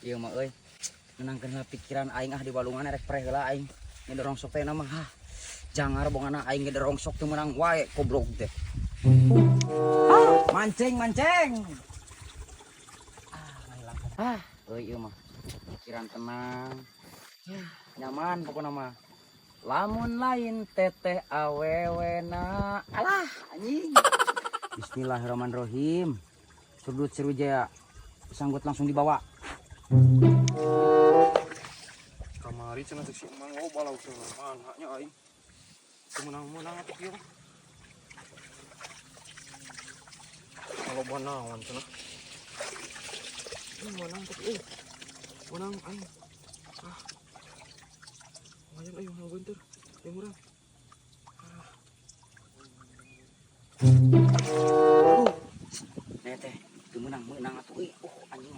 Iya mah euy. Menangkeun pikiran aing di balungan rek preh heula aing. Ngederongsok teh mah jangar bongana aing ngederongsok teu meunang wae goblok teh. Mancing. Euy ieu mah. Pikiran tenang. Nyaman pokokna mah. Lamun lain teteh awewena. Alah anjing. Bismillahirrahmanirrahim. Sudut Sriwijaya. Sanggut langsung dibawa. Kamari cenah teh si emang balau mana nya aing. Menang-menang atuh kieu. Kalau banaon cenah. Menang tapi menang aing. Lumayan aing mau bentar. Yang urang. Teh teu meunang atuh euy. Anjing